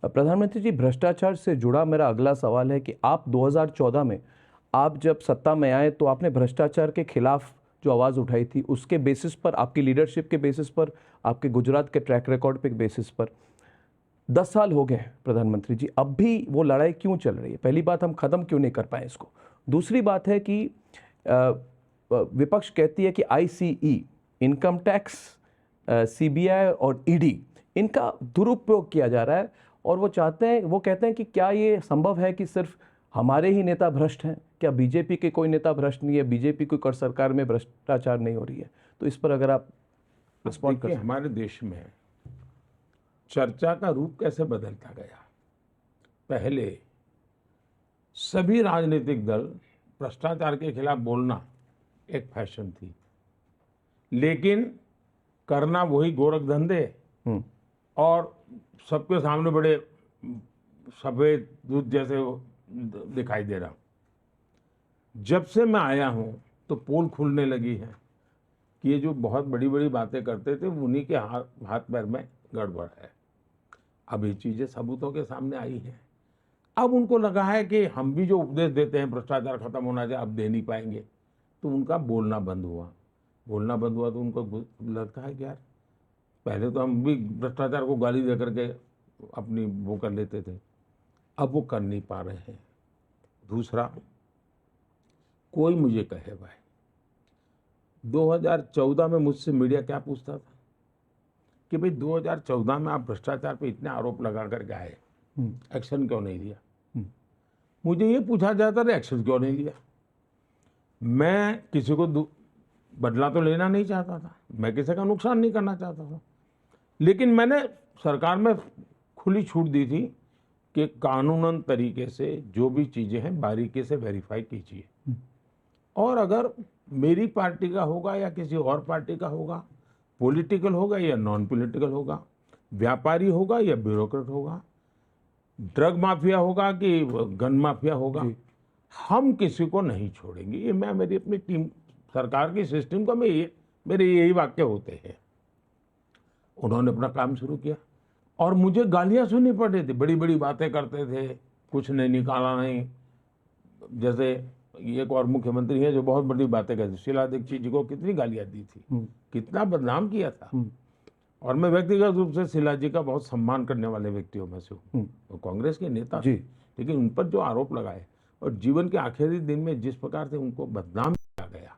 प्रधानमंत्री जी, भ्रष्टाचार से जुड़ा मेरा अगला सवाल है कि आप 2014 में आप जब सत्ता में आए तो आपने भ्रष्टाचार के खिलाफ जो आवाज़ उठाई थी, उसके बेसिस पर, आपकी लीडरशिप के बेसिस पर, आपके गुजरात के ट्रैक रिकॉर्ड पे बेसिस पर 10 साल हो गए प्रधानमंत्री जी, अब भी वो लड़ाई क्यों चल रही है? पहली बात, हम ख़त्म क्यों नहीं कर पाए इसको? दूसरी बात है कि विपक्ष कहती है कि आईसीई, इनकम टैक्स, सीबीआई और ईडी, इनका दुरुपयोग किया जा रहा है और वो कहते हैं कि क्या ये संभव है कि सिर्फ हमारे ही नेता भ्रष्ट हैं? क्या बीजेपी के कोई नेता भ्रष्ट नहीं है? बीजेपी कोई कर सरकार में भ्रष्टाचार नहीं हो रही है? तो इस पर अगर आप रिस्पॉन्ड कर देखिए, हमारे देश में चर्चा का रूप कैसे बदलता गया। पहले सभी राजनीतिक दल भ्रष्टाचार के खिलाफ बोलना एक फैशन थी, लेकिन करना वही गोरख धंधे और सबके सामने बड़े सफेद दूध जैसे दिखाई दे रहा। जब से मैं आया हूं तो पोल खुलने लगी है कि ये जो बहुत बड़ी बड़ी बातें करते थे उन्हीं के हाथ पैर में गड़बड़ है। अब ये चीजें सबूतों के सामने आई हैं। अब उनको लगा है कि हम भी जो उपदेश देते हैं भ्रष्टाचार खत्म होना चाहिए, अब दे नहीं पाएंगे, तो उनका बोलना बंद हुआ। बोलना बंद हुआ तो उनको लगता है कि यार, पहले तो हम भी भ्रष्टाचार को गाली दे करके अपनी वो कर लेते थे, अब वो कर नहीं पा रहे हैं। दूसरा, कोई मुझे कहे भाई, 2014 में मुझसे मीडिया क्या पूछता था कि भाई 2014 में आप भ्रष्टाचार पे इतने आरोप लगा करके आए, एक्शन क्यों नहीं लिया? मुझे ये पूछा जाता था, एक्शन क्यों नहीं लिया? मैं किसी को बदला तो लेना नहीं चाहता था, मैं किसी का नुकसान नहीं करना चाहता था, लेकिन मैंने सरकार में खुली छूट दी थी कि कानूनन तरीके से जो भी चीज़ें हैं बारीकी से वेरीफाई कीजिए, और अगर मेरी पार्टी का होगा या किसी और पार्टी का होगा, पॉलिटिकल होगा या नॉन पॉलिटिकल होगा, व्यापारी होगा या ब्यूरोक्रेट होगा, ड्रग माफिया होगा कि गन माफिया होगा, हम किसी को नहीं छोड़ेंगे। ये मैं मेरी अपनी टीम, सरकार की सिस्टम का मेरे यही वाक्य होते हैं। उन्होंने अपना काम शुरू किया और मुझे गालियां सुननी पड़ रही थी, बड़ी बड़ी बातें करते थे, कुछ नहीं निकाला नहीं। जैसे एक और मुख्यमंत्री है जो बहुत बड़ी बातें करते, शीला दीक्षित जी को कितनी गालियां दी थी, कितना बदनाम किया था। और मैं व्यक्तिगत रूप से शीला जी का बहुत सम्मान करने वाले व्यक्तियों में से हूँ, वो कांग्रेस के नेता थे, लेकिन उन पर जो आरोप लगाए और जीवन के आखिरी दिन में जिस प्रकार से उनको बदनाम किया गया,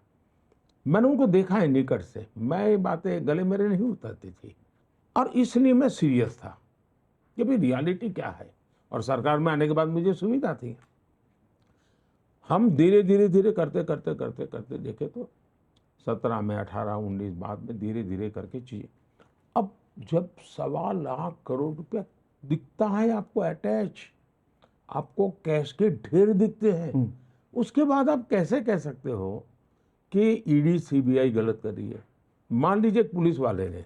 मैंने उनको देखा है निकट से, मैं ये बातें गले मेरे नहीं उतरती थी, और इसलिए मैं सीरियस था कि भाई रियलिटी क्या है। और सरकार में आने के बाद मुझे सुविधा थी। हम धीरे धीरे धीरे करते करते करते करते देखे तो 17 में, 18, 19, बाद में धीरे धीरे करके चीजें, अब जब 1.25 लाख करोड़ रुपया दिखता है आपको अटैच, आपको कैश के ढेर दिखते हैं, उसके बाद आप कैसे कह सकते हो कि ईडी सीबीआई गलत कर रही है? मान लीजिए पुलिस वाले ने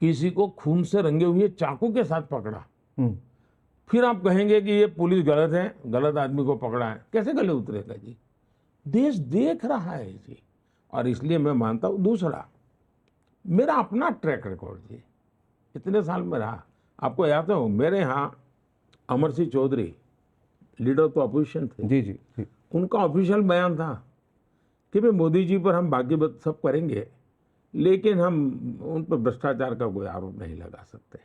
किसी को खून से रंगे हुए चाकू के साथ पकड़ा, फिर आप कहेंगे कि ये पुलिस गलत है, गलत आदमी को पकड़ा है, कैसे गले उतरेगा जी? देश देख रहा है जी। और इसलिए मैं मानता हूं, दूसरा मेरा अपना ट्रैक रिकॉर्ड जी, इतने साल में रहा। आपको याद हो, मेरे यहाँ अमर सिंह चौधरी लीडर तो अपोजिशन थे, जी, उनका ऑफिशियल बयान था कि भाई मोदी जी पर हम बाकी सब करेंगे, लेकिन हम उन पर भ्रष्टाचार का कोई आरोप नहीं लगा सकते।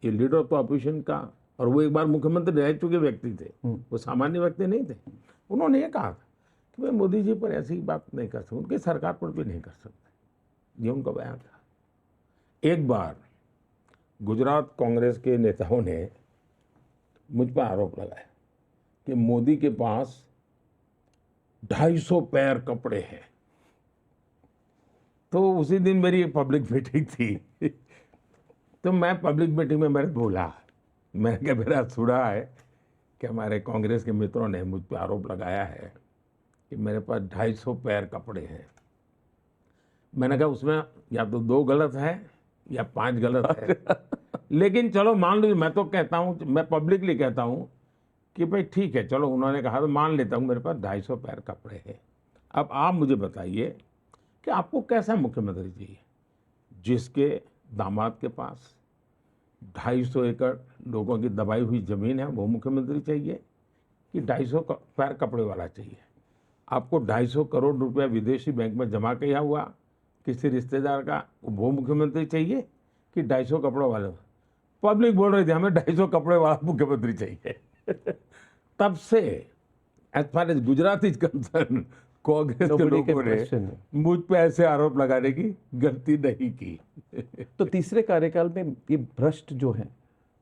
ये लीडर तो अपोजिशन का, और वो एक बार मुख्यमंत्री रह चुके व्यक्ति थे, वो सामान्य व्यक्ति नहीं थे। उन्होंने ये कहा था कि भाई मोदी जी पर ऐसी बात नहीं कर सकते, उनकी सरकार पर भी नहीं कर सकते, ये उनका बयान था। एक बार गुजरात कांग्रेस के नेताओं ने मुझ पर आरोप लगाया कि मोदी के पास 250 पैर कपड़े हैं। तो उसी दिन मेरी एक पब्लिक मीटिंग थी तो मैं पब्लिक मीटिंग में मैंने बोला, मैंने कहा मेरा सुना है कि हमारे कांग्रेस के मित्रों ने मुझ पर आरोप लगाया है कि मेरे पास 250 पैर कपड़े हैं। मैंने कहा उसमें या तो 2 गलत है या 5 गलत है लेकिन चलो मान लीजिए, मैं तो कहता हूँ, मैं पब्लिकली कहता हूँ कि भाई ठीक है, चलो उन्होंने कहा तो मान लेता हूँ मेरे पास 250 पैर कपड़े हैं। अब आप मुझे बताइए कि आपको कैसा मुख्यमंत्री चाहिए, जिसके दामाद के पास 250 एकड़ लोगों की दबाई हुई जमीन है, वो मुख्यमंत्री चाहिए कि 250 पैर कपड़े वाला चाहिए? आपको 250 करोड़ रुपया विदेशी बैंक में जमा किया हुआ किसी रिश्तेदार का, वो मुख्यमंत्री चाहिए कि 250 कपड़ों वाले? पब्लिक बोल रही थी हमें 250 कपड़े वाला मुख्यमंत्री चाहिए। तब से as far as Gujarat is concerned, Congress के Nobody can लोगों ने question it. मुझ पे ऐसे आरोप लगाने की गलती नहीं की। तो तीसरे कार्यकाल में ये भ्रष्ट जो हैं,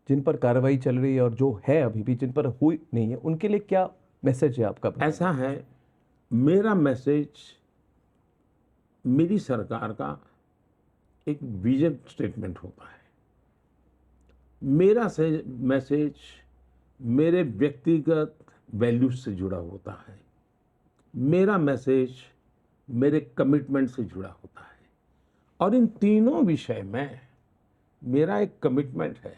जिन पर कार्रवाई चल रही है और जो है अभी भी, जिन पर हुई नहीं है, उनके लिए क्या मैसेज है आपका? ऐसा है, मेरा मैसेज मेरी सरकार का एक विजन स्टेटमेंट होता है। मेरा मैसेज मेरे व्यक्तिगत वैल्यूज से जुड़ा होता है। मेरा मैसेज मेरे कमिटमेंट से जुड़ा होता है। और इन तीनों विषय में मेरा एक कमिटमेंट है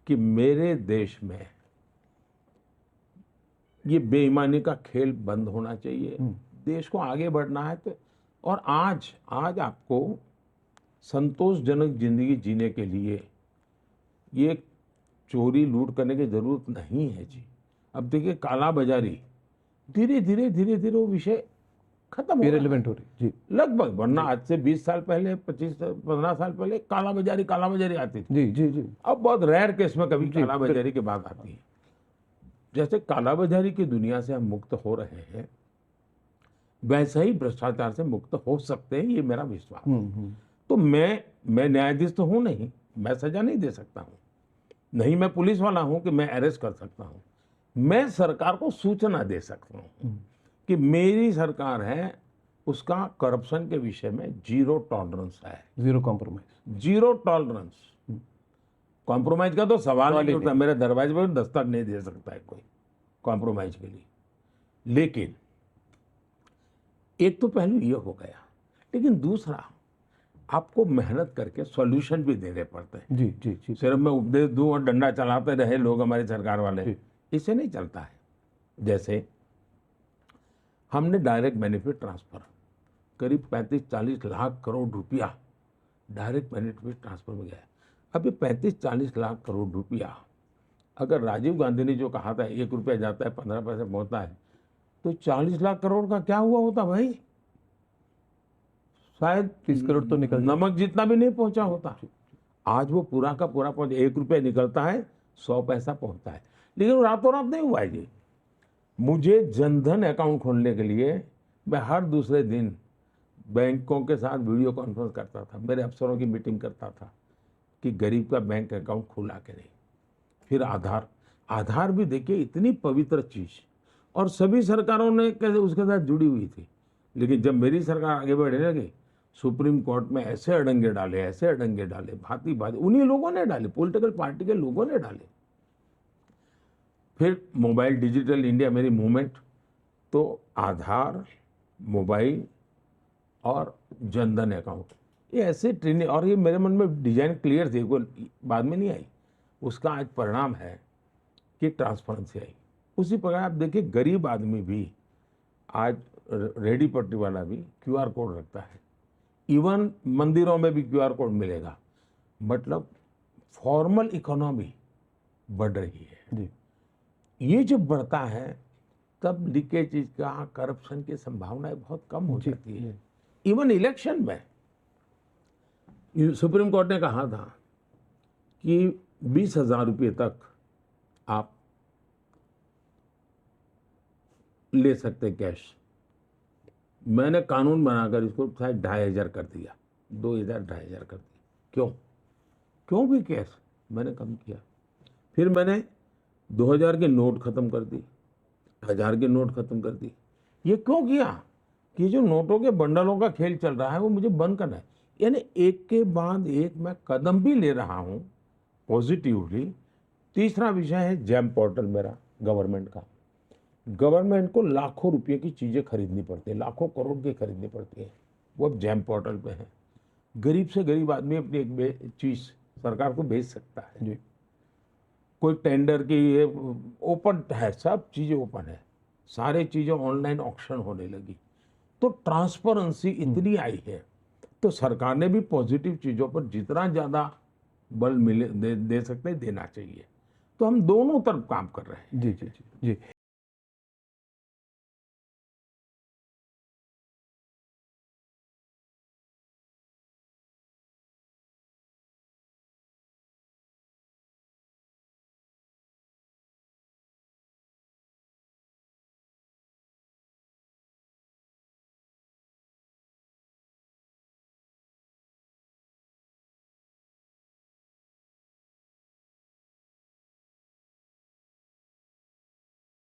कि मेरे देश में ये बेईमानी का खेल बंद होना चाहिए, देश को आगे बढ़ना है। तो और आज आपको संतोषजनक जिंदगी जीने के लिए ये चोरी लूट करने की जरूरत नहीं है जी। अब देखिए काला बाजारी धीरे धीरे वो विषय खत्म हो रहा है, इरेलीवेंट हो रही जी। लगभग। वरना आज से 20 साल पहले, 15 साल पहले काला बाजारी आती थी। जी जी जी। अब बहुत रेयर केस में कभी काला बाजारी की बात आती है। जैसे काला बाजारी की दुनिया से हम मुक्त हो रहे हैं, वैसे ही भ्रष्टाचार से मुक्त हो सकते हैं, ये मेरा विश्वास है। तो मैं न्यायाधीश तो हूं नहीं, मैं सजा नहीं दे सकता हूं, नहीं मैं पुलिस वाला हूं कि मैं अरेस्ट कर सकता हूं। मैं सरकार को सूचना दे सकता हूं कि मेरी सरकार है, उसका करप्शन के विषय में जीरो टॉलरेंस है, zero compromise. Zero tolerance. Compromise का तो सवाल नहीं उठता, मेरे दरवाजे पर दस्तक नहीं दे सकता है कोई कॉम्प्रोमाइज के लिए। लेकिन एक तो पहलू ये हो गया, लेकिन दूसरा आपको मेहनत करके सॉल्यूशन भी देने पड़ते हैं। जी जी जी। सिर्फ मैं उपदेश दूं और डंडा चलाते रहे लोग, हमारी सरकार वाले, इससे नहीं चलता है। जैसे हमने डायरेक्ट बेनिफिट ट्रांसफर करीब 35-40 लाख करोड़ रुपया डायरेक्ट बेनिफिट ट्रांसफर में गया। अब ये 35-40 लाख करोड़ रुपया, अगर राजीव गांधी ने जो कहा था 1 रुपया जाता है 15 पैसे पहुंचता है, तो 40 लाख करोड़ का क्या हुआ होता भाई? शायद 30 करोड़ तो निकल नमक जितना भी नहीं पहुंचा होता। आज वो पूरा का पूरा पहुंच, 1 रुपया निकलता है, 100 पैसा पहुंचता है। लेकिन रातों रात नहीं हुआ है जी। मुझे जनधन अकाउंट खोलने के लिए मैं हर दूसरे दिन बैंकों के साथ वीडियो कॉन्फ्रेंस करता था, मेरे अफसरों की मीटिंग करता था कि गरीब का बैंक अकाउंट खुला के नहीं। फिर आधार भी देखिए इतनी पवित्र चीज, और सभी सरकारों ने कैसे उसके साथ जुड़ी हुई थी। लेकिन जब मेरी सरकार आगे बढ़ने लगी, सुप्रीम कोर्ट में ऐसे अड़ंगे डाले, भांति भांति उन्हीं लोगों ने डाले, पॉलिटिकल पार्टी के लोगों ने डाले। फिर मोबाइल डिजिटल इंडिया मेरी मूवमेंट, तो आधार, मोबाइल और जनधन अकाउंट, ये ऐसे ट्रेनिंग, और ये मेरे मन में डिजाइन क्लियर थी, कोई बाद में नहीं आई। उसका आज परिणाम है कि ट्रांसपेरेंसी आई। उसी प्रकार आप देखिए गरीब आदमी भी आज, रेडी पट्टी वाला भी QR कोड रखता है, इवन मंदिरों में भी QR कोड मिलेगा। मतलब फॉर्मल इकोनॉमी बढ़ रही है जी। ये जब बढ़ता है तब लीकेज का, करप्शन की संभावनाएं बहुत कम हो जाती है। इवन इलेक्शन में सुप्रीम कोर्ट ने कहा था कि 20,000 रुपये तक आप ले सकते कैश। मैंने कानून बनाकर इसको शायद 2,500 कर दिया, 2,000 2,500 कर दिया। क्यों भी कैश मैंने कम किया। फिर मैंने 2,000 के नोट खत्म कर दी, 1,000 के नोट खत्म कर दी। ये क्यों किया कि जो नोटों के बंडलों का खेल चल रहा है वो मुझे बंद करना है। यानी एक के बाद एक मैं कदम भी ले रहा हूं पॉजिटिवली। तीसरा विषय है जैम पोर्टल मेरा गवर्नमेंट का। गवर्नमेंट को लाखों रुपए की चीज़ें खरीदनी पड़ती है, लाखों करोड़ की खरीदनी पड़ती है, वो अब जैम पोर्टल पे है। गरीब से गरीब आदमी अपनी एक चीज़ सरकार को बेच सकता है जी। कोई टेंडर की ये ओपन है, सब चीज़ें ओपन है, सारे चीज़ें ऑनलाइन ऑक्शन होने लगी। तो ट्रांसपेरेंसी इतनी आई है, तो सरकार ने भी पॉजिटिव चीज़ों पर जितना ज़्यादा बल मिले दे सकते हैं, देना चाहिए। तो हम दोनों तरफ काम कर रहे हैं। जी जी जी जी।